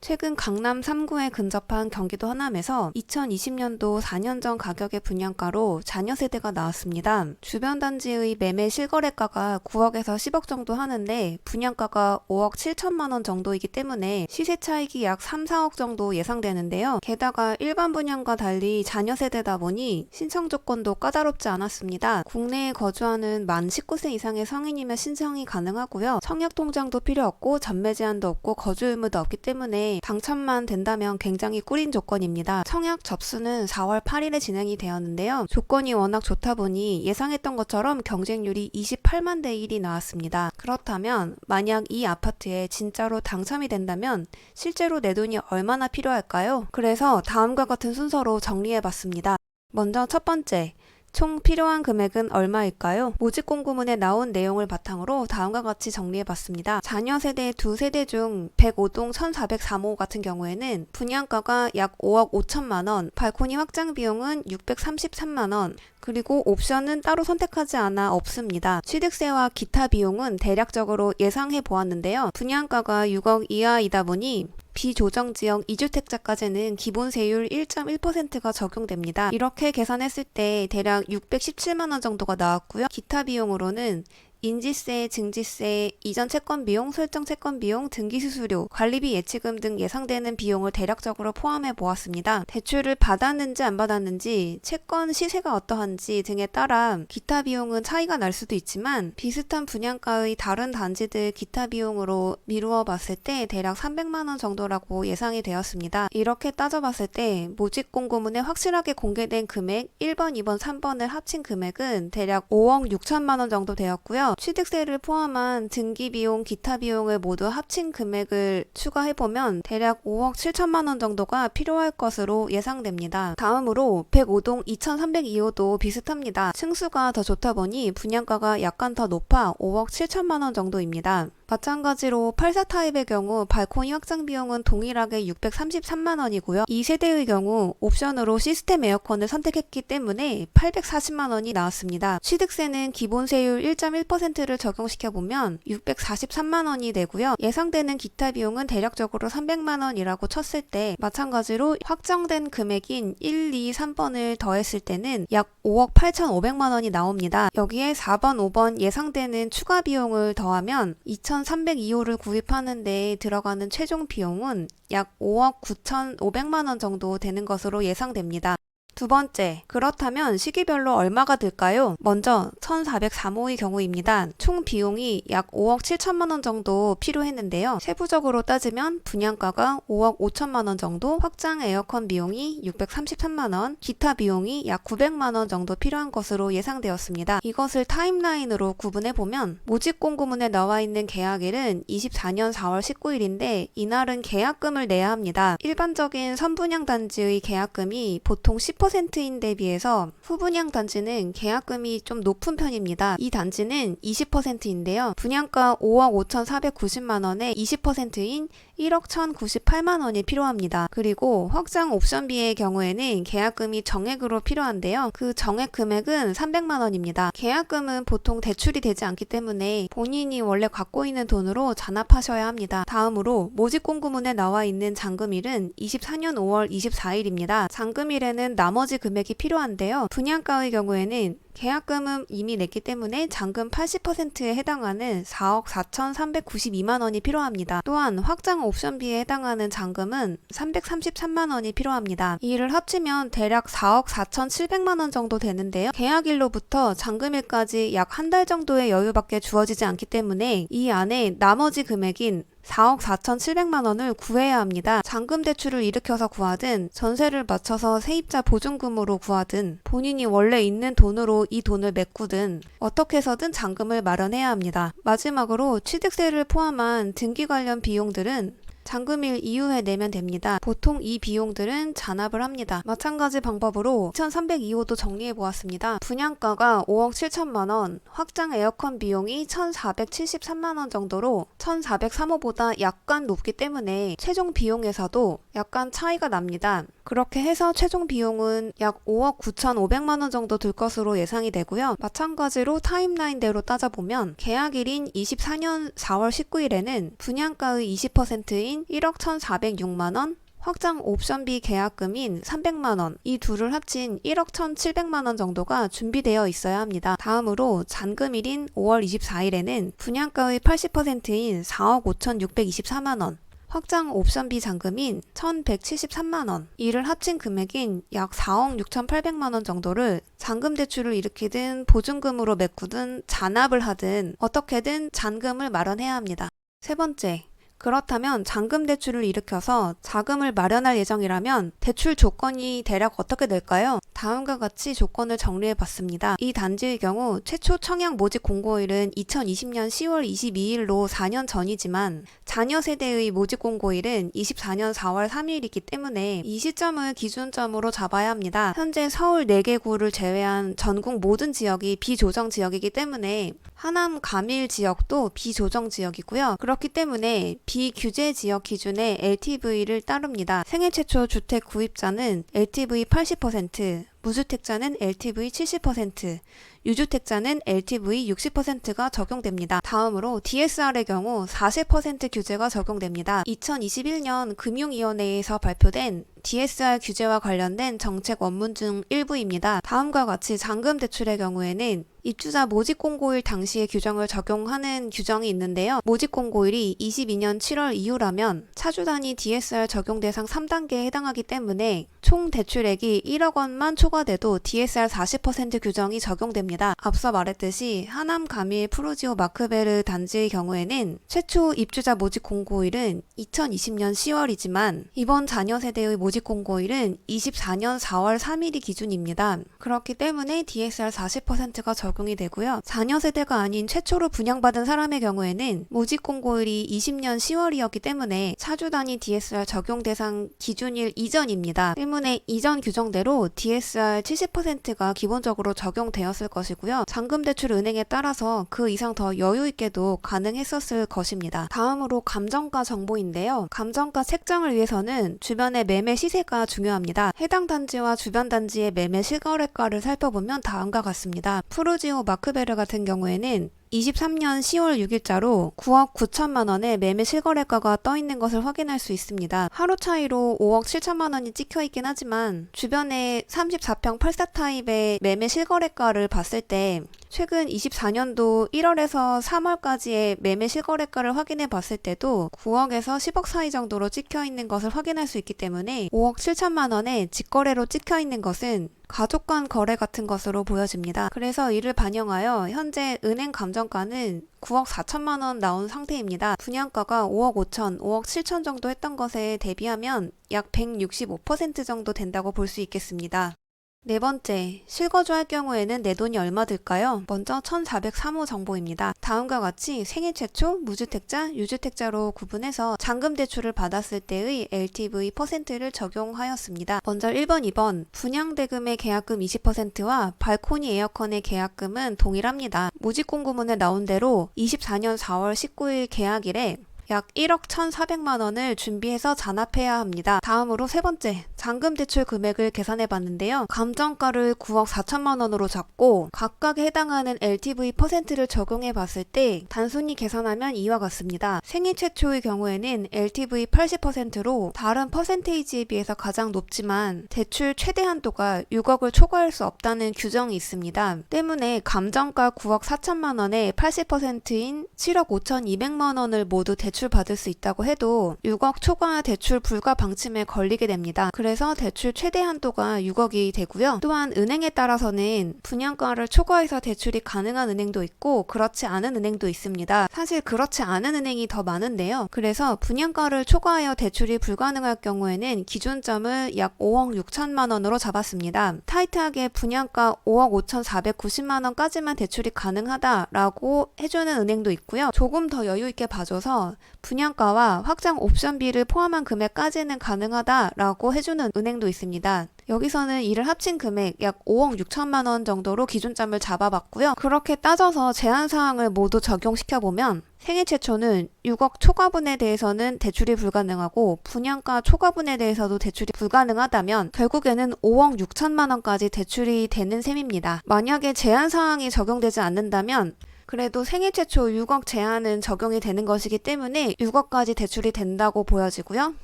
최근 강남 3구에 근접한 경기도 하남에서 2020년도 4년 전 가격의 분양가로 자녀 세대가 나왔습니다. 주변 단지의 매매 실거래가가 9억에서 10억 정도 하는데 분양가가 5억 7천만 원 정도이기 때문에 시세 차익이 약 3, 4억 정도 예상되는데요. 게다가 일반 분양과 달리 자녀 세대다 보니 신청 조건도 까다롭지 않았습니다. 국내에 거주하는 만 19세 이상의 성인이면 신청이 가능하고요. 청약 통장도 필요 없고 전매 제한도 없고 거주 의무도 없기 때문에 당첨만 된다면 굉장히 꿀인 조건입니다. 청약 접수는 4월 8일에 진행이 되었는데요. 조건이 워낙 좋다 보니 예상했던 것처럼 경쟁률이 28만 대 1이 나왔습니다. 그렇다면 만약 이 아파트에 진짜로 당첨이 된다면 실제로 내 돈이 얼마나 필요할까요? 그래서 다음과 같은 순서로 정리해봤습니다. 먼저 첫 번째, 총 필요한 금액은 얼마일까요? 모집 공고문에 나온 내용을 바탕으로 다음과 같이 정리해봤습니다. 자녀 세대 두 세대 중 105동 1403호 같은 경우에는 분양가가 약 5억 5천만 원, 발코니 확장 비용은 633만 원, 그리고 옵션은 따로 선택하지 않아 없습니다. 취득세와 기타 비용은 대략적으로 예상해 보았는데요. 분양가가 6억 이하이다 보니 비조정지역 2주택자까지는 기본세율 1.1%가 적용됩니다. 이렇게 계산했을 때 대략 617만 원 정도가 나왔고요. 기타 비용으로는 인지세, 증지세, 이전 채권 비용, 설정 채권 비용, 등기 수수료, 관리비 예치금 등 예상되는 비용을 대략적으로 포함해 보았습니다. 대출을 받았는지 안 받았는지, 채권 시세가 어떠한지 등에 따라 기타 비용은 차이가 날 수도 있지만 비슷한 분양가의 다른 단지들 기타 비용으로 미루어 봤을 때 대략 300만 원 정도라고 예상이 되었습니다. 이렇게 따져봤을 때 모집 공고문에 확실하게 공개된 금액 1번, 2번, 3번을 합친 금액은 대략 5억 6천만 원 정도 되었고요. 취득세를 포함한 등기비용, 기타 비용을 모두 합친 금액을 추가해보면 대략 5억 7천만 원 정도가 필요할 것으로 예상됩니다. 다음으로 105동 2302호도 비슷합니다. 층수가 더 좋다 보니 분양가가 약간 더 높아 5억 7천만 원 정도입니다. 마찬가지로 84 타입의 경우 발코니 확장 비용은 동일하게 633만 원이고요. 2세대의 경우 옵션으로 시스템 에어컨을 선택했기 때문에 840만 원이 나왔습니다. 취득세는 기본세율 1.1%를 적용시켜보면 643만 원이 되고요. 예상되는 기타 비용은 대략적으로 300만 원이라고 쳤을 때 마찬가지로 확정된 금액인 1, 2, 3번을 더했을 때는 약 5억 8,500만 원이 나옵니다. 여기에 4번, 5번 예상되는 추가 비용을 더하면 2302호를 구입하는 데 들어가는 최종 비용은 약 5억 9,500만 원 정도 되는 것으로 예상됩니다. 두 번째, 그렇다면 시기별로 얼마가 들까요? 먼저 1403호의 경우입니다. 총 비용이 약 5억 7천만 원 정도 필요했는데요. 세부적으로 따지면 분양가가 5억 5천만 원 정도, 확장 에어컨 비용이 633만 원, 기타 비용이 약 900만 원 정도 필요한 것으로 예상되었습니다. 이것을 타임라인으로 구분해보면 모집 공고문에 나와 있는 계약일은 24년 4월 19일인데 이날은 계약금을 내야 합니다. 일반적인 선분양 단지의 계약금이 보통 10%인 데 비해서 후분양 단지는 계약금이 좀 높은 편입니다. 이 단지는 20%인데요. 분양가 5억 5,490만 원에 20%인 1억 1,098만 원이 필요합니다. 그리고 확장 옵션비의 경우에는 계약금이 정액으로 필요한데요. 그 정액 금액은 300만 원입니다. 계약금은 보통 대출이 되지 않기 때문에 본인이 원래 갖고 있는 돈으로 잔압하셔야 합니다. 다음으로 모집 공고문에 나와 있는 잔금일은 24년 5월 24일입니다. 잔금일에는 나머지 금액이 필요한데요. 분양가의 경우에는 계약금은 이미 냈기 때문에 잔금 80%에 해당하는 4억 4,392만 원이 필요합니다. 또한 확장 옵션비에 해당하는 잔금은 333만 원이 필요합니다. 이를 합치면 대략 4억 4,700만 원 정도 되는데요. 계약일로부터 잔금일까지 약 한 달 정도의 여유밖에 주어지지 않기 때문에 이 안에 나머지 금액인 4억 4,700만 원을 구해야 합니다. 잔금 대출을 일으켜서 구하든 전세를 맞춰서 세입자 보증금으로 구하든 본인이 원래 있는 돈으로 이 돈을 메꾸든 어떻게 해서든 잔금을 마련해야 합니다. 마지막으로 취득세를 포함한 등기 관련 비용들은 잔금일 이후에 내면 됩니다. 보통 이 비용들은 잔압을 합니다. 마찬가지 방법으로 2302호도 정리해 보았습니다. 분양가가 5억 7천만 원, 확장 에어컨 비용이 1,473만 원 정도로 1403호보다 약간 높기 때문에 최종 비용에서도 약간 차이가 납니다. 그렇게 해서 최종 비용은 약 5억 9,500만 원 정도 들 것으로 예상이 되고요. 마찬가지로 타임라인대로 따져보면 계약일인 24년 4월 19일에는 분양가의 20%인 계약금인 1억 1,406만원, 확장 옵션비 계약금인 300만원, 이 둘을 합친 1억 1,700만원 정도가 준비되어 있어야 합니다. 다음으로 잔금일인 5월 24일에는 분양가의 80%인 4억 5,624만원, 확장 옵션비 잔금인 1,173만원, 이를 합친 금액인 약 4억 6,800만원 정도를 잔금 대출을 일으키든 보증금으로 메꾸든 잔압을 하든 어떻게든 잔금을 마련해야 합니다. 세 번째, 그렇다면 잔금 대출을 일으켜서 자금을 마련할 예정이라면 대출 조건이 대략 어떻게 될까요? 다음과 같이 조건을 정리해 봤습니다. 이 단지의 경우 최초 청약 모집 공고일은 2020년 10월 22일로 4년 전이지만 자녀 세대의 모집 공고일은 24년 4월 3일이기 때문에 이 시점을 기준점으로 잡아야 합니다. 현재 서울 4개 구를 제외한 전국 모든 지역이 비조정 지역이기 때문에 하남 가밀 지역도 비조정 지역이고요. 그렇기 때문에 비규제 지역 기준의 LTV를 따릅니다. 생애 최초 주택 구입자는 LTV 80%, 무주택자는 LTV 70%, 유주택자는 LTV 60%가 적용됩니다. 다음으로 DSR의 경우 40% 규제가 적용됩니다. 2021년 금융위원회에서 발표된 DSR 규제와 관련된 정책 원문 중 일부입니다. 다음과 같이 잔금 대출의 경우에는 입주자 모집 공고일 당시의 규정을 적용하는 규정이 있는데요. 모집 공고일이 22년 7월 이후라면 차주 단위 DSR 적용 대상 3단계에 해당하기 때문에 총 대출액이 1억 원만 초과돼도 DSR 40% 규정이 적용됩니다. 앞서 말했듯이 하남 가밀 프루지오 마크베르 단지의 경우에는 최초 입주자 모집 공고일은 2020년 10월이지만 이번 자녀 세대의 모집 공고일은 24년 4월 3일이 기준입니다. 그렇기 때문에 DSR 40%가 적용이 되고요. 자녀 세대가 아닌 최초로 분양받은 사람의 경우에는 모집 공고일이 20년 10월이었기 때문에 차주 단위 DSR 적용 대상 기준일 이전입니다. 때문에 이전 규정대로 DSR 70%가 기본적으로 적용되었을 것이고요. 잔금 대출 은행에 따라서 그 이상 더 여유 있게도 가능했었을 것입니다. 다음으로 감정가 정보인데요. 감정가 책정을 위해서는 주변의 매매 시세가 중요합니다. 해당 단지와 주변 단지의 매매 실거래가를 살펴보면 다음과 같습니다. 프루지오 마크베르 같은 경우에는 23년 10월 6일자로 9억 9천만 원의 매매 실거래가가 떠 있는 것을 확인할 수 있습니다. 하루 차이로 5억 7천만 원이 찍혀 있긴 하지만 주변에 34평 84 타입의 매매 실거래가를 봤을 때 최근 24년도 1월에서 3월까지의 매매 실거래가를 확인해 봤을 때도 9억에서 10억 사이 정도로 찍혀 있는 것을 확인할 수 있기 때문에 5억 7천만 원의 직거래로 찍혀 있는 것은 가족 간 거래 같은 것으로 보여집니다. 그래서 이를 반영하여 현재 은행 감정가는 9억 4천만 원 나온 상태입니다. 분양가가 5억 5천, 5억 7천 정도 했던 것에 대비하면 약 165% 정도 된다고 볼 수 있겠습니다. 네 번째, 실거주할 경우에는 내 돈이 얼마 들까요? 먼저 1403호 정보입니다. 다음과 같이 생애 최초, 무주택자, 유주택자로 구분해서 잔금 대출을 받았을 때의 LTV %를 적용하였습니다. 먼저 1번, 2번, 분양대금의 계약금 20%와 발코니 에어컨의 계약금은 동일합니다. 모집 공고문에 나온 대로 24년 4월 19일 계약일에 약 1억 1,400만 원을 준비해서 잔압해야 합니다. 다음으로 세 번째, 잔금 대출 금액을 계산해 봤는데요. 감정가를 9억 4천만 원으로 잡고 각각에 해당하는 LTV %를 적용해 봤을 때 단순히 계산하면 이와 같습니다. 생애 최초의 경우에는 LTV 80%로 다른 퍼센테이지에 비해서 가장 높지만 대출 최대 한도가 6억을 초과할 수 없다는 규정이 있습니다. 때문에 감정가 9억 4천만 원에 80%인 7억 5,200만 원을 모두 대출받을 수 있다고 해도 6억 초과 대출 불가 방침에 걸리게 됩니다. 그래서 대출 최대 한도가 6억이 되고요. 또한 은행에 따라서는 분양가를 초과해서 대출이 가능한 은행도 있고 그렇지 않은 은행도 있습니다. 사실 그렇지 않은 은행이 더 많은데요. 그래서 분양가를 초과하여 대출이 불가능할 경우에는 기준점을 약 5억 6천만 원으로 잡았습니다. 타이트하게 분양가 5억 5,490만 원까지만 대출이 가능하다라고 해주는 은행도 있고요. 조금 더 여유 있게 봐줘서 분양가와 확장 옵션비를 포함한 금액까지는 가능하다라고 해주는 은행도 있습니다. 여기서는 이를 합친 금액 약 5억 6천만 원 정도로 기준점을 잡아봤고요. 그렇게 따져서 제한사항을 모두 적용시켜보면 생애 최초는 6억 초과분에 대해서는 대출이 불가능하고 분양가 초과분에 대해서도 대출이 불가능하다면 결국에는 5억 6천만 원까지 대출이 되는 셈입니다. 만약에 제한사항이 적용되지 않는다면 그래도 생애 최초 6억 제한은 적용이 되는 것이기 때문에 6억까지 대출이 된다고 보여지고요.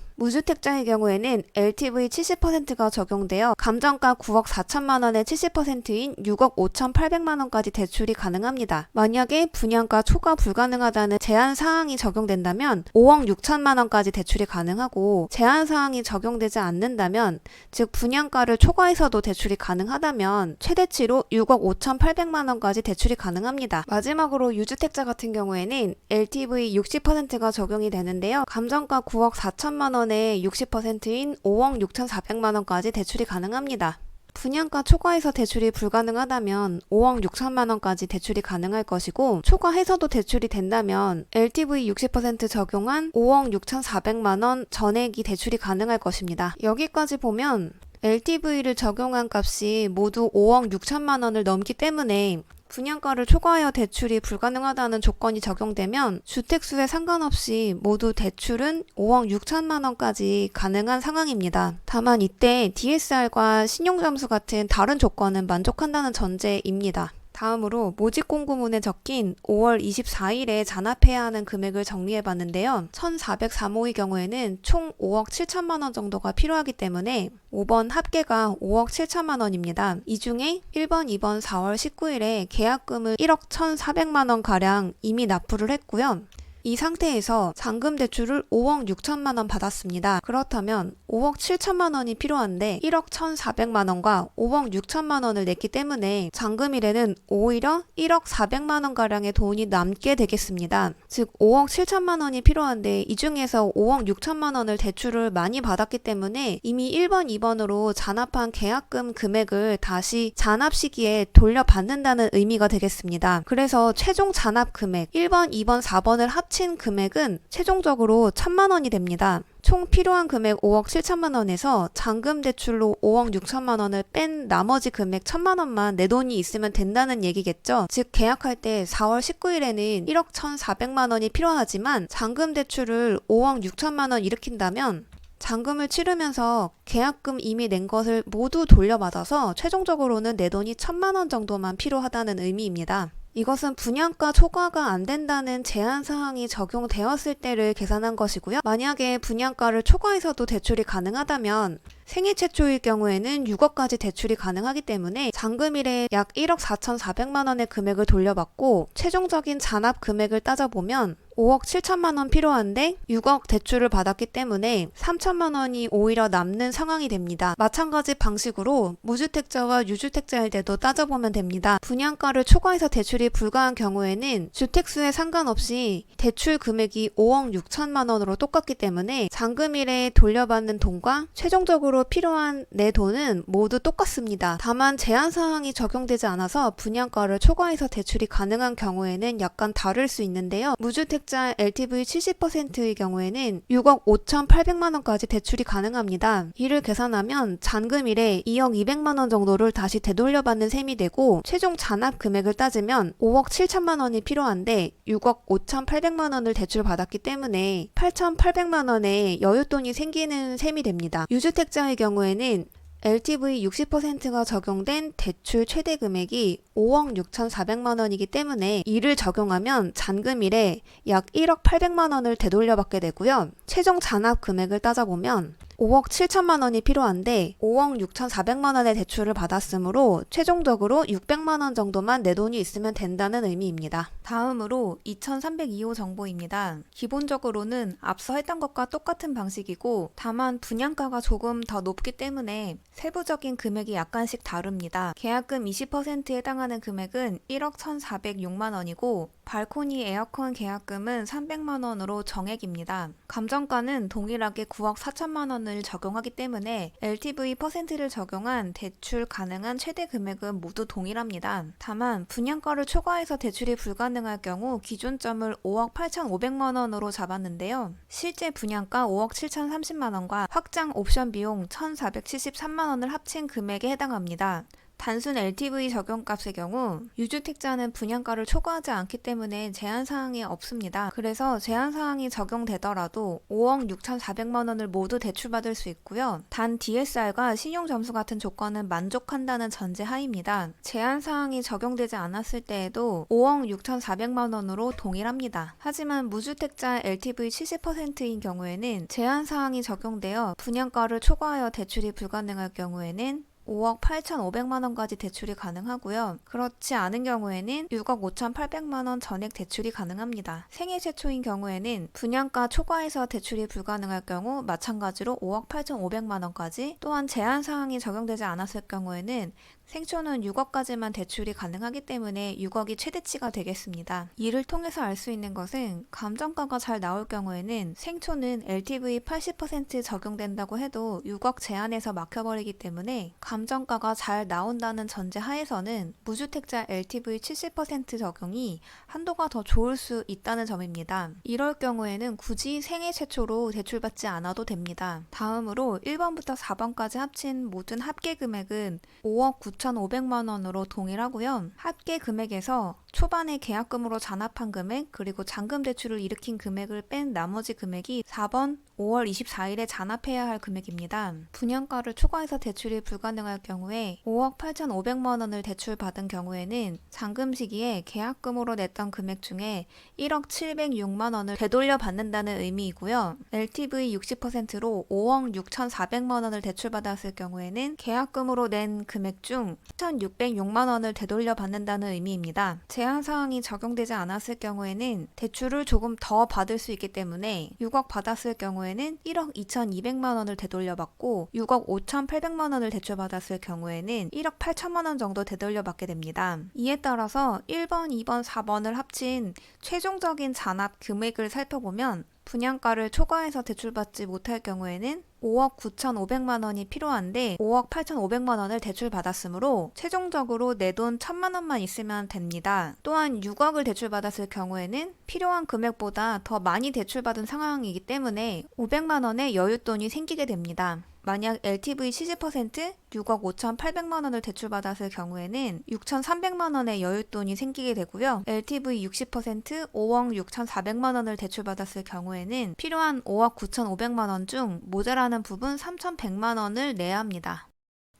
무주택자의 경우에는 LTV 70%가 적용되어 감정가 9억 4천만 원의 70%인 6억 5,800만 원까지 대출이 가능합니다. 만약에 분양가 초과 불가능하다는 제한 사항이 적용된다면 5억 6천만 원까지 대출이 가능하고, 제한 사항이 적용되지 않는다면, 즉 분양가를 초과해서도 대출이 가능하다면 최대치로 6억 5,800만 원까지 대출이 가능합니다. 마지막으로 유주택자 같은 경우에는 LTV 60%가 적용이 되는데요. 감정가 9억 4천만 원 의 60%인 5억 6,400만 원까지 대출이 가능합니다. 분양가 초과해서 대출이 불가능하다면 5억 6천만 원까지 대출이 가능할 것이고, 초과해서도 대출이 된다면 LTV 60% 적용한 5억 6,400만 원 전액이 대출이 가능할 것입니다. 여기까지 보면 LTV를 적용한 값이 모두 5억 6천만 원을 넘기 때문에 분양가를 초과하여 대출이 불가능하다는 조건이 적용되면 주택수에 상관없이 모두 대출은 5억 6천만 원까지 가능한 상황입니다. 다만 이때 DSR과 신용점수 같은 다른 조건은 만족한다는 전제입니다. 다음으로 모집 공고문에 적힌 5월 24일에 잔압해야 하는 금액을 정리해봤는데요. 1403호의 경우에는 총 5억 7천만 원 정도가 필요하기 때문에 5번 합계가 5억 7천만 원입니다. 이 중에 1번, 2번 4월 19일에 계약금을 1억 1,400만 원가량 이미 납부를 했고요. 이 상태에서 잔금 대출을 5억 6천만 원 받았습니다. 그렇다면 5억 7천만 원이 필요한데 1억 1,400만 원과 5억 6천만 원을 냈기 때문에 잔금일에는 오히려 1억 400만 원가량의 돈이 남게 되겠습니다. 즉 5억 7천만 원이 필요한데 이 중에서 5억 6천만 원을 대출을 많이 받았기 때문에 이미 1번, 2번으로 잔압한 계약금 금액을 다시 잔압 시기에 돌려받는다는 의미가 되겠습니다. 그래서 최종 잔압 금액 1번, 2번, 4번을 합친 금액은 최종적으로 1,000만 원이 됩니다. 총 필요한 금액 5억 7천만 원에서 잔금 대출로 5억 6천만 원을 뺀 나머지 금액 1,000만 원만 내 돈이 있으면 된다는 얘기겠죠. 즉 계약할 때 4월 19일에는 1억 1,400만 원이 필요하지만 잔금 대출을 5억 6천만 원 일으킨다면 잔금을 치르면서 계약금 이미 낸 것을 모두 돌려받아서 최종적으로는 내 돈이 1,000만 원 정도만 필요하다는 의미입니다. 이것은 분양가 초과가 안 된다는 제한 사항이 적용되었을 때를 계산한 것이고요. 만약에 분양가를 초과해서도 대출이 가능하다면 생애 최초일 경우에는 6억까지 대출이 가능하기 때문에 잔금일에 약 1억 4,400만 원의 금액을 돌려받고 최종적인 잔압 금액을 따져보면 5억 7천만 원 필요한데 6억 대출을 받았기 때문에 3천만 원이 오히려 남는 상황이 됩니다. 마찬가지 방식으로 무주택자와 유주택자일 때도 따져보면 됩니다. 분양가를 초과해서 대출이 불가한 경우에는 주택수에 상관없이 대출 금액이 5억 6천만 원으로 똑같기 때문에 잔금일에 돌려받는 돈과 최종적으로 필요한 내 돈은 모두 똑같습니다. 다만 제한사항이 적용되지 않아서 분양가를 초과해서 대출이 가능한 경우에는 약간 다를 수 있는데요. 무주택자 LTV 70%의 경우에는 6억 5,800만 원까지 대출이 가능합니다. 이를 계산하면 잔금일에 2억 200만 원 정도를 다시 되돌려받는 셈이 되고 최종 잔압 금액을 따지면 5억 7천만 원이 필요한데 6억 5,800만 원을 대출받았기 때문에 8,800만 원의 여윳돈이 생기는 셈이 됩니다. 유주택자의 경우에는 LTV 60%가 적용된 대출 최대 금액이 5억 6,400만 원이기 때문에 이를 적용하면 잔금일에 약 1억 800만 원을 되돌려받게 되고요. 최종 잔압 금액을 따져보면 5억 7천만 원이 필요한데 5억 6,400만 원의 대출을 받았으므로 최종적으로 600만 원 정도만 내 돈이 있으면 된다는 의미입니다. 다음으로 2302호 정보입니다. 기본적으로는 앞서 했던 것과 똑같은 방식이고 다만 분양가가 조금 더 높기 때문에 세부적인 금액이 약간씩 다릅니다. 계약금 20%에 해당하는 금액은 1억 1,406만 원이고 발코니 에어컨 계약금은 300만 원으로 정액입니다. 감정가는 동일하게 9억 4천만 원을 적용하기 때문에 LTV %를 적용한 대출 가능한 최대 금액은 모두 동일합니다. 다만 분양가를 초과해서 대출이 불가능할 경우 기준점을 5억 8,500만 원으로 잡았는데요. 실제 분양가 5억 7,030만 원과 확장 옵션 비용 1,473만 원을 합친 금액에 해당합니다. 단순 LTV 적용값의 경우 유주택자는 분양가를 초과하지 않기 때문에 제한사항이 없습니다. 그래서 제한사항이 적용되더라도 5억 6,400만 원을 모두 대출받을 수 있고요. 단 DSR과 신용점수 같은 조건은 만족한다는 전제하입니다. 제한사항이 적용되지 않았을 때에도 5억 6,400만 원으로 동일합니다. 하지만 무주택자 LTV 70%인 경우에는 제한사항이 적용되어 분양가를 초과하여 대출이 불가능할 경우에는 5억 8,500만 원까지 대출이 가능하고요. 그렇지 않은 경우에는 6억 5,800만 원 전액 대출이 가능합니다. 생애 최초인 경우에는 분양가 초과해서 대출이 불가능할 경우 마찬가지로 5억 8,500만 원까지, 또한 제한 사항이 적용되지 않았을 경우에는 생초는 6억까지만 대출이 가능하기 때문에 6억이 최대치가 되겠습니다. 이를 통해서 알 수 있는 것은 감정가가 잘 나올 경우에는 생초는 LTV 80% 적용된다고 해도 6억 제한에서 막혀버리기 때문에 감정가가 잘 나온다는 전제 하에서는 무주택자 LTV 70% 적용이 한도가 더 좋을 수 있다는 점입니다. 이럴 경우에는 굳이 생애 최초로 대출받지 않아도 됩니다. 다음으로 1번부터 4번까지 합친 모든 합계 금액은 5억 9,500만 원으로 동일하고요. 합계 금액에서 초반에 계약금으로 잔압한 금액 그리고 잔금 대출을 일으킨 금액을 뺀 나머지 금액이 4번 5월 24일에 잔압해야 할 금액입니다. 분양가를 초과해서 대출이 불가능할 경우에 5억 8,500만 원을 대출받은 경우에는 잔금 시기에 계약금으로 냈던 금액 중에 1억 706만 원을 되돌려 받는다는 의미이고요. LTV 60%로 5억 6,400만 원을 대출받았을 경우에는 계약금으로 낸 금액 중 1,606만 원을 되돌려 받는다는 의미입니다. 제한사항이 적용되지 않았을 경우에는 대출을 조금 더 받을 수 있기 때문에 6억 받았을 경우에는 1억 2,200만 원을 되돌려받고 6억 5,800만 원을 대출받았을 경우에는 1억 8천만 원 정도 되돌려받게 됩니다. 이에 따라서 1번, 2번, 4번을 합친 최종적인 잔압 금액을 살펴보면 분양가를 초과해서 대출받지 못할 경우에는 5억 9,500만 원이 필요한데 5억 8,500만 원을 대출받았으므로 최종적으로 내 돈 1,000만 원만 있으면 됩니다. 또한 6억을 대출받았을 경우에는 필요한 금액보다 더 많이 대출받은 상황이기 때문에 500만 원의 여윳돈이 생기게 됩니다. 만약 LTV 70% 6억 5,800만 원을 대출받았을 경우에는 6,300만 원의 여윳돈이 생기게 되고요. LTV 60% 5억 6,400만 원을 대출받았을 경우에는 필요한 5억 9,500만 원 중 모자라는 부분 3,100만 원을 내야 합니다.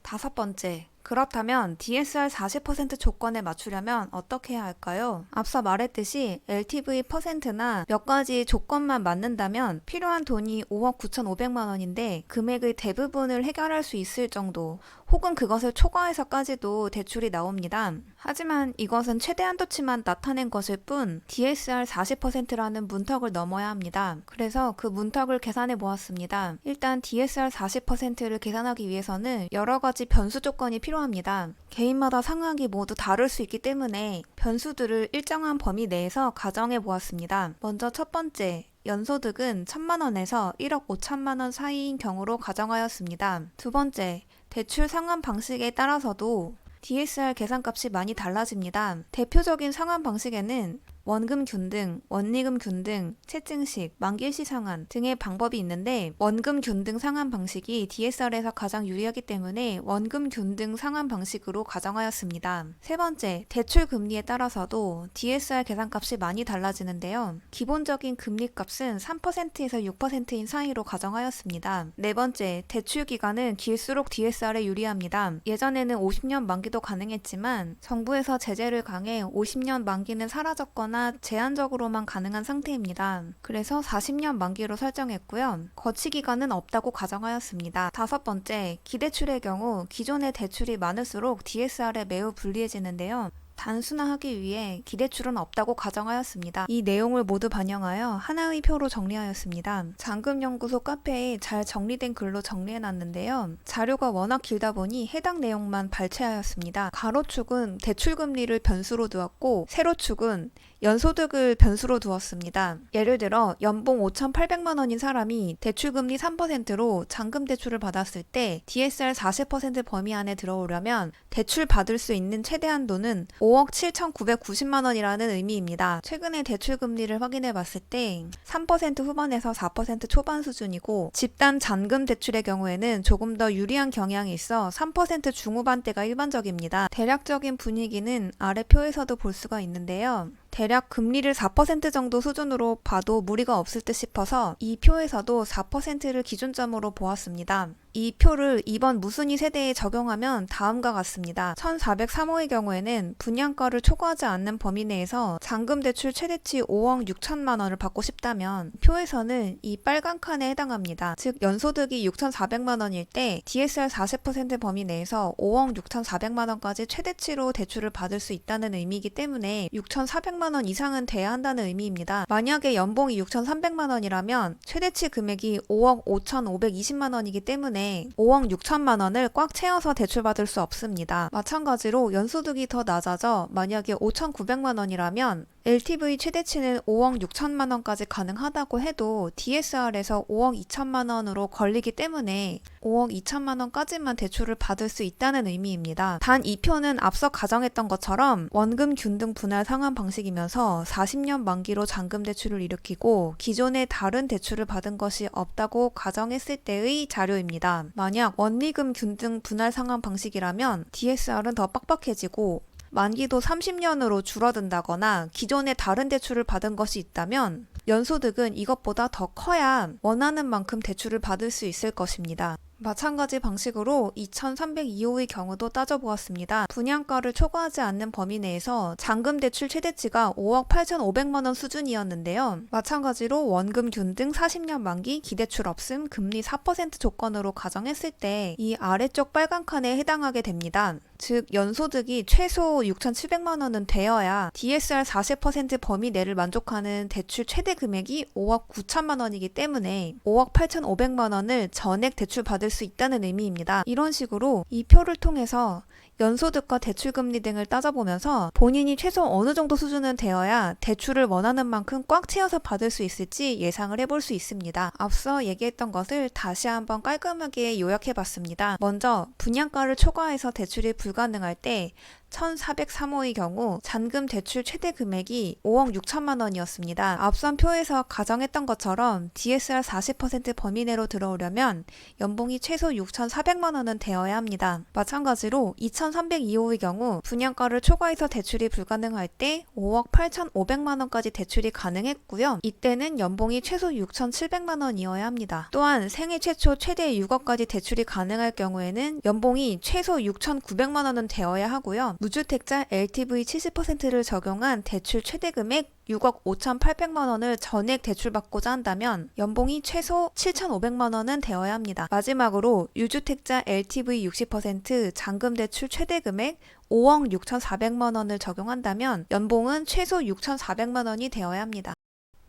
다섯 번째, 그렇다면 DSR 40% 조건에 맞추려면 어떻게 해야 할까요? 앞서 말했듯이 LTV %나 몇 가지 조건만 맞는다면 필요한 돈이 5억 9,500만 원인데 금액의 대부분을 해결할 수 있을 정도 혹은 그것을 초과해서까지도 대출이 나옵니다. 하지만 이것은 최대 한도치만 나타낸 것일 뿐 DSR 40%라는 문턱을 넘어야 합니다. 그래서 그 문턱을 계산해 보았습니다. 일단 DSR 40%를 계산하기 위해서는 여러 가지 변수 조건이 필요합니다. 개인마다 상황이 모두 다를 수 있기 때문에 변수들을 일정한 범위 내에서 가정해 보았습니다. 먼저 첫 번째, 연소득은 1,000만 원에서 1억 5천만 원 사이인 경우로 가정하였습니다. 두 번째, 대출 상환 방식에 따라서도 DSR 계산값이 많이 달라집니다. 대표적인 상환 방식에는 원금 균등, 원리금 균등, 채증식, 만기일시 상환 등의 방법이 있는데 원금 균등 상환 방식이 DSR에서 가장 유리하기 때문에 원금 균등 상환 방식으로 가정하였습니다. 세 번째, 대출 금리에 따라서도 DSR 계산값이 많이 달라지는데요. 기본적인 금리값은 3%에서 6%인 사이로 가정하였습니다. 네 번째, 대출 기간은 길수록 DSR에 유리합니다. 예전에는 50년 만기도 가능했지만 정부에서 제재를 강해 50년 만기는 사라졌거나 제한적으로만 가능한 상태입니다. 그래서 40년 만기로 설정했고요. 거치 기간은 없다고 가정하였습니다. 다섯 번째, 기대출의 경우 기존의 대출이 많을수록 DSR에 매우 불리해지는데요. 단순화하기 위해 기대출은 없다고 가정하였습니다. 이 내용을 모두 반영하여 하나의 표로 정리하였습니다. 잔금연구소 카페에 잘 정리된 글로 정리해놨는데요. 자료가 워낙 길다 보니 해당 내용만 발췌하였습니다. 가로축은 대출금리를 변수로 두었고 세로축은 연소득을 변수로 두었습니다. 예를 들어 연봉 5,800만 원인 사람이 대출금리 3%로 잔금 대출을 받았을 때 DSR 40% 범위 안에 들어오려면 대출 받을 수 있는 최대 한도는 5억 7,990만 원이라는 의미입니다. 최근에 대출 금리를 확인해 봤을 때 3% 후반에서 4% 초반 수준이고 집단 잔금 대출의 경우에는 조금 더 유리한 경향이 있어 3% 중후반대가 일반적입니다. 대략적인 분위기는 아래 표에서도 볼 수가 있는데요. 대략 금리를 4% 정도 수준으로 봐도 무리가 없을 듯 싶어서 이 표에서도 4%를 기준점으로 보았습니다. 이 표를 이번 무순위 세대에 적용하면 다음과 같습니다. 1403호의 경우에는 분양가를 초과하지 않는 범위 내에서 잔금 대출 최대치 5억 6천만 원을 받고 싶다면 표에서는 이 빨간 칸에 해당합니다. 즉 연소득이 6,400만 원일 때 DSR 40% 범위 내에서 5억 6,400만 원까지 최대치로 대출을 받을 수 있다는 의미이기 때문에 6,400만 원 이상은 돼야 한다는 의미입니다. 만약에 연봉이 6,300만 원이라면 최대치 금액이 5억 5,520만 원이기 때문에 5억 6천만 원을 꽉 채워서 대출받을 수 없습니다. 마찬가지로 연소득이 더 낮아져 만약에 5,900만 원이라면 LTV 최대치는 5억 6천만 원까지 가능하다고 해도 DSR에서 5억 2천만 원으로 걸리기 때문에 5억 2천만 원까지만 대출을 받을 수 있다는 의미입니다. 단 이 표는 앞서 가정했던 것처럼 원금 균등 분할 상환 방식이면서 40년 만기로 잔금 대출을 일으키고 기존에 다른 대출을 받은 것이 없다고 가정했을 때의 자료입니다. 만약 원리금 균등 분할 상환 방식이라면 DSR은 더 빡빡해지고 만기도 30년으로 줄어든다거나 기존에 다른 대출을 받은 것이 있다면 연소득은 이것보다 더 커야 원하는 만큼 대출을 받을 수 있을 것입니다. 마찬가지 방식으로 2302호의 경우도 따져보았습니다. 분양가를 초과하지 않는 범위 내에서 잔금 대출 최대치가 5억 8,500만 원 수준이었는데요. 마찬가지로 원금 균등 40년 만기 기대출 없음 금리 4% 조건으로 가정했을 때 이 아래쪽 빨간 칸에 해당하게 됩니다. 즉 연소득이 최소 6,700만 원은 되어야 DSR 40% 범위 내를 만족하는 대출 최대 금액이 5억 9천만 원이기 때문에 5억 8,500만 원을 전액 대출 받을 수 있다는 의미입니다. 이런 식으로 이 표를 통해서 연소득과 대출금리 등을 따져보면서 본인이 최소 어느 정도 수준은 되어야 대출을 원하는 만큼 꽉 채워서 받을 수 있을지 예상을 해볼 수 있습니다. 앞서 얘기했던 것을 다시 한번 깔끔하게 요약해봤습니다. 먼저 분양가를 초과해서 대출이 불가능할 때 1403호의 경우 잔금 대출 최대 금액이 5억 6천만 원이었습니다. 앞선 표에서 가정했던 것처럼 DSR 40% 범위 내로 들어오려면 연봉이 최소 6,400만 원은 되어야 합니다. 마찬가지로 2302호의 경우 분양가를 초과해서 대출이 불가능할 때 5억 8,500만 원까지 대출이 가능했고요. 이때는 연봉이 최소 6,700만 원이어야 합니다. 또한 생애 최초 최대 6억까지 대출이 가능할 경우에는 연봉이 최소 6,900만 원은 되어야 하고요. 무주택자 LTV 70%를 적용한 대출 최대 금액 6억 5,800만 원을 전액 대출받고자 한다면 연봉이 최소 7,500만 원은 되어야 합니다. 마지막으로 유주택자 LTV 60% 잔금 대출 최대 금액 5억 6,400만 원을 적용한다면 연봉은 최소 6,400만 원이 되어야 합니다.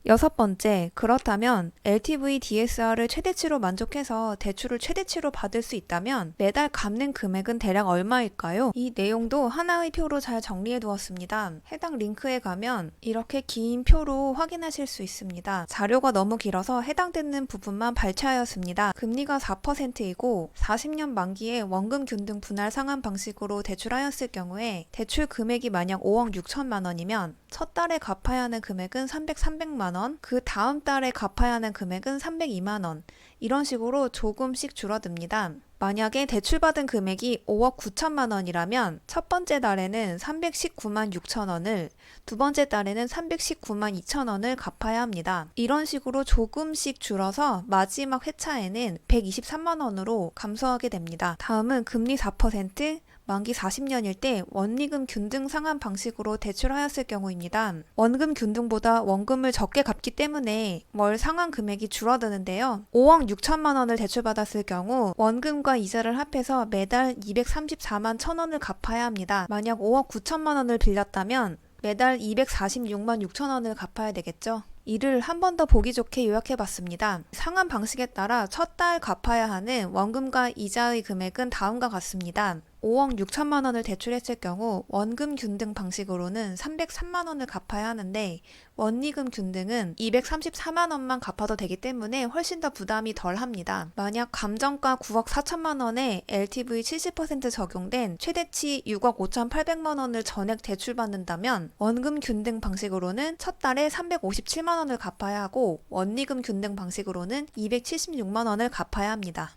여섯 번째, 그렇다면 LTV DSR을 최대치로 만족해서 대출을 최대치로 받을 수 있다면 매달 갚는 금액은 대략 얼마일까요? 이 내용도 하나의 표로 잘 정리해 두었습니다. 해당 링크에 가면 이렇게 긴 표로 확인하실 수 있습니다. 자료가 너무 길어서 해당되는 부분만 발췌하였습니다. 금리가 4%이고 40년 만기에 원금 균등 분할 상환 방식으로 대출하였을 경우에 대출 금액이 만약 5억 6천만 원이면 첫 달에 갚아야 하는 금액은 300만 원, 그 다음 달에 갚아야 하는 금액은 302만 원, 이런 식으로 조금씩 줄어듭니다. 만약에 대출받은 금액이 5억 9천만 원이라면 첫 번째 달에는 319만 6천 원을, 두 번째 달에는 319만 2천 원을 갚아야 합니다. 이런 식으로 조금씩 줄어서 마지막 회차에는 123만 원으로 감소하게 됩니다. 다음은 금리 4%, 만기 40년일 때 원리금 균등 상환 방식으로 대출하였을 경우입니다. 원금 균등보다 원금을 적게 갚기 때문에 월 상환 금액이 줄어드는데요. 5억 6천만 원을 대출받았을 경우 원금과 이자를 합해서 매달 234만 1천 원을 갚아야 합니다. 만약 5억 9천만 원을 빌렸다면 매달 246만 6천 원을 갚아야 되겠죠. 이를 한 번 더 보기 좋게 요약해봤습니다. 상환 방식에 따라 첫 달 갚아야 하는 원금과 이자의 금액은 다음과 같습니다. 5억 6천만 원을 대출했을 경우 원금 균등 방식으로는 303만 원을 갚아야 하는데 원리금 균등은 234만 원만 갚아도 되기 때문에 훨씬 더 부담이 덜 합니다. 만약 감정가 9억 4천만 원에 LTV 70% 적용된 최대치 6억 5,800만 원을 전액 대출받는다면 원금 균등 방식으로는 첫 달에 357만 원을 갚아야 하고 원리금 균등 방식으로는 276만 원을 갚아야 합니다.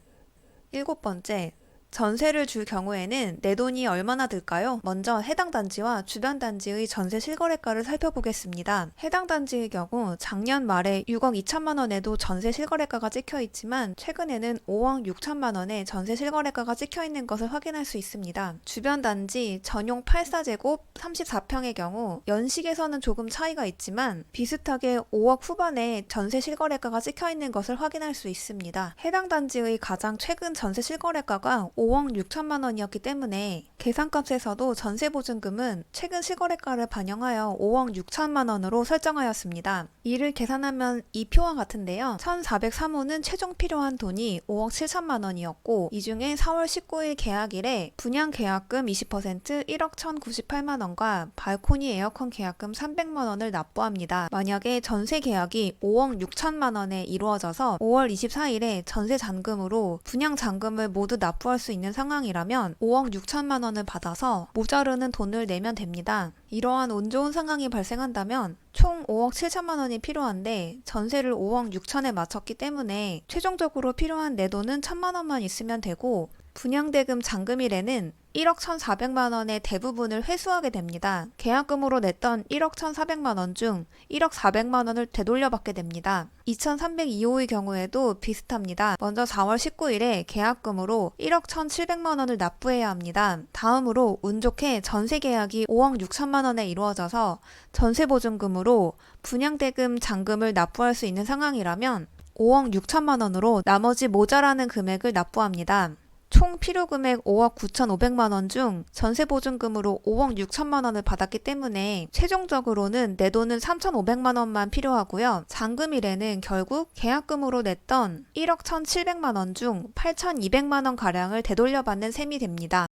7번째, 전세를 줄 경우에는 내 돈이 얼마나 들까요? 먼저 해당 단지와 주변 단지의 전세 실거래가를 살펴보겠습니다. 해당 단지의 경우 작년 말에 6억 2천만 원에도 전세 실거래가가 찍혀 있지만 최근에는 5억 6천만 원에 전세 실거래가가 찍혀 있는 것을 확인할 수 있습니다. 주변 단지 전용 84제곱 34평의 경우 연식에서는 조금 차이가 있지만 비슷하게 5억 후반에 전세 실거래가가 찍혀 있는 것을 확인할 수 있습니다. 해당 단지의 가장 최근 전세 실거래가가 5억 6천만 원이었기 때문에 계산값에서도 전세보증금은 최근 실거래가를 반영하여 5억 6천만 원으로 설정하였습니다. 이를 계산하면 이 표와 같은데요. 1403호는 최종 필요한 돈이 5억 7천만 원이었고 이 중에 4월 19일 계약일에 분양계약금 20% 1억 1,098만 원과 발코니 에어컨 계약금 300만 원을 납부합니다. 만약에 전세 계약이 5억 6천만 원에 이루어져서 5월 24일에 전세 잔금으로 분양 잔금을 모두 납부할 수 있는 상황이라면 5억 6천만 원을 받아서 모자르는 돈을 내면 됩니다. 이러한 운 좋은 상황이 발생한다면 총 5억 7천만 원이 필요한데 전세를 5억 6천에 맞췄기 때문에 최종적으로 필요한 내 돈은 1천만 원만 있으면 되고 분양대금 잔금일에는 1억 1,400만 원의 대부분을 회수하게 됩니다. 계약금으로 냈던 1억 1,400만 원 중 1억 400만 원을 되돌려받게 됩니다. 2302호의 경우에도 비슷합니다. 먼저 4월 19일에 계약금으로 1억 1,700만 원을 납부해야 합니다. 다음으로 운 좋게 전세 계약이 5억 6천만 원에 이루어져서 전세보증금으로 분양대금 잔금을 납부할 수 있는 상황이라면 5억 6천만 원으로 나머지 모자라는 금액을 납부합니다. 총 필요금액 5억 9,500만 원 중 전세보증금으로 5억 6천만 원을 받았기 때문에 최종적으로는 내 돈은 3,500만 원만 필요하고요. 잔금일에는 결국 계약금으로 냈던 1억 1,700만 원 중 8,200만 원 가량을 되돌려받는 셈이 됩니다.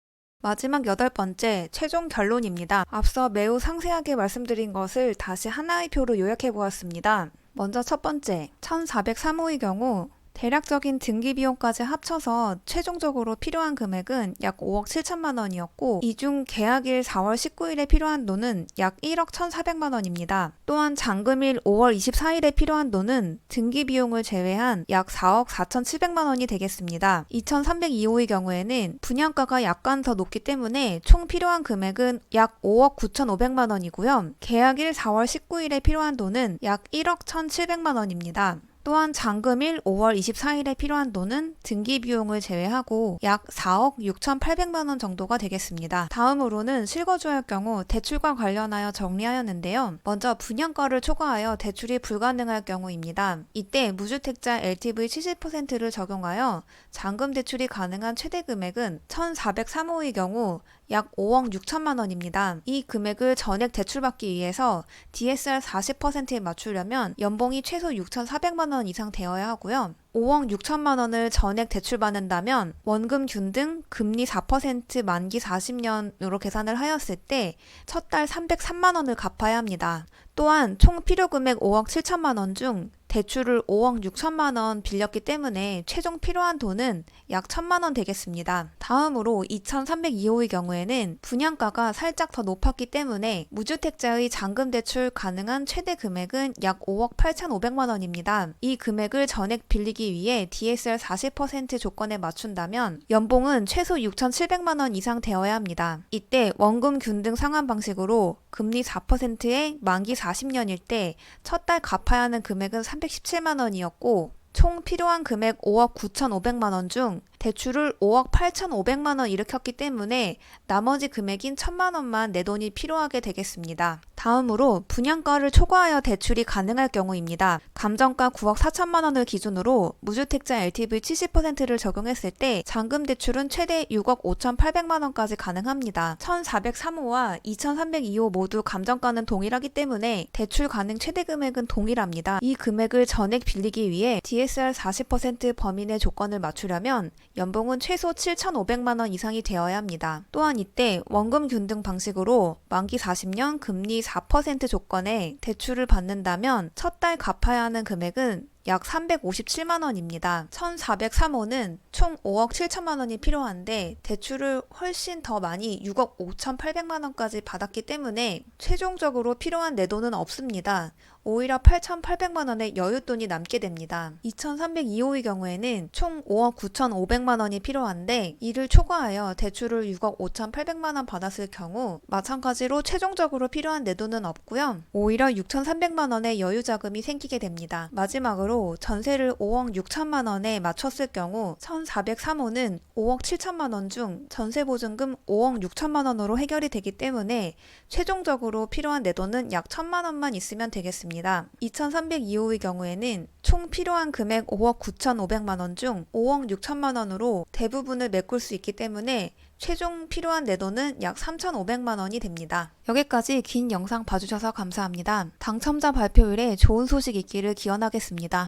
마지막 8번째, 최종 결론입니다. 앞서 매우 상세하게 말씀드린 것을 다시 하나의 표로 요약해 보았습니다. 먼저 첫 번째, 1403호의 경우 대략적인 등기비용까지 합쳐서 최종적으로 필요한 금액은 약 5억 7천만 원이었고 이 중 계약일 4월 19일에 필요한 돈은 약 1억 1,400만 원입니다. 또한 잔금일 5월 24일에 필요한 돈은 등기비용을 제외한 약 4억 4,700만 원이 되겠습니다. 2302호의 경우에는 분양가가 약간 더 높기 때문에 총 필요한 금액은 약 5억 9,500만 원이고요. 계약일 4월 19일에 필요한 돈은 약 1억 1,700만 원입니다. 또한 잔금일 5월 24일에 필요한 돈은 등기비용을 제외하고 약 4억 6,800만 원 정도가 되겠습니다. 다음으로는 실거주할 경우 대출과 관련하여 정리하였는데요. 먼저 분양가를 초과하여 대출이 불가능할 경우입니다. 이때 무주택자 LTV 70%를 적용하여 잔금 대출이 가능한 최대 금액은 1,403호의 경우 약 5억 6천만 원입니다. 이 금액을 전액 대출받기 위해서 DSR 40%에 맞추려면 연봉이 최소 6,400만 원 이상 되어야 하고요. 5억 6천만 원을 전액 대출받는다면 원금 균등 금리 4% 만기 40년으로 계산을 하였을 때 첫 달 303만 원을 갚아야 합니다. 또한 총 필요금액 5억 7천만 원 중 대출을 5억 6천만 원 빌렸기 때문에 최종 필요한 돈은 약 1,000만 원 되겠습니다. 다음으로 2302호의 경우에는 분양가가 살짝 더 높았기 때문에 무주택자의 잔금 대출 가능한 최대 금액은 약 5억 8,500만 원입니다. 이 금액을 전액 빌리기 위해 DSR 40% 조건에 맞춘다면 연봉은 최소 6,700만 원 이상 되어야 합니다. 이때 원금 균등 상환 방식으로 금리 4%에 만기 40년일 때 첫 달 갚아야 하는 금액은 317만 원이었고 총 필요한 금액 5억 9,500만 원 중 대출을 5억 8,500만 원 일으켰기 때문에 나머지 금액인 1,000만 원만 내 돈이 필요하게 되겠습니다. 다음으로 분양가를 초과하여 대출이 가능할 경우입니다. 감정가 9억 4천만 원을 기준으로 무주택자 LTV 70%를 적용했을 때 잔금 대출은 최대 6억 5,800만 원까지 가능합니다. 1,403호와 2,302호 모두 감정가는 동일하기 때문에 대출 가능 최대 금액은 동일합니다. 이 금액을 전액 빌리기 위해 DSR 40% 범위 내 조건을 맞추려면 연봉은 최소 7,500만 원 이상이 되어야 합니다. 또한 이때 원금 균등 방식으로 만기 40년 금리 4% 조건에 대출을 받는다면 첫 달 갚아야 하는 금액은 약 357만 원입니다. 1,403호는 총 5억 7천만 원이 필요한데 대출을 훨씬 더 많이 6억 5,800만 원까지 받았기 때문에 최종적으로 필요한 내돈은 없습니다. 오히려 8,800만 원의 여윳돈이 남게 됩니다. 2,302호의 경우에는 총 5억 9,500만 원이 필요한데 이를 초과하여 대출을 6억 5,800만 원 받았을 경우 마찬가지로 최종적으로 필요한 내돈은 없고요. 오히려 6,300만 원의 여유 자금이 생기게 됩니다. 마지막으로 전세를 5억 6천만 원에 맞췄을 경우 1,403호는 5억 7천만 원 중 전세보증금 5억 6천만 원으로 해결이 되기 때문에 최종적으로 필요한 내돈은 약 1,000만 원만 있으면 되겠습니다. 2,302호의 경우에는 총 필요한 금액 5억 9,500만 원 중 5억 6천만 원으로 대부분을 메꿀 수 있기 때문에 최종 필요한 내돈은 약 3,500만 원이 됩니다. 여기까지 긴 영상 봐주셔서 감사합니다. 당첨자 발표일에 좋은 소식 있기를 기원하겠습니다.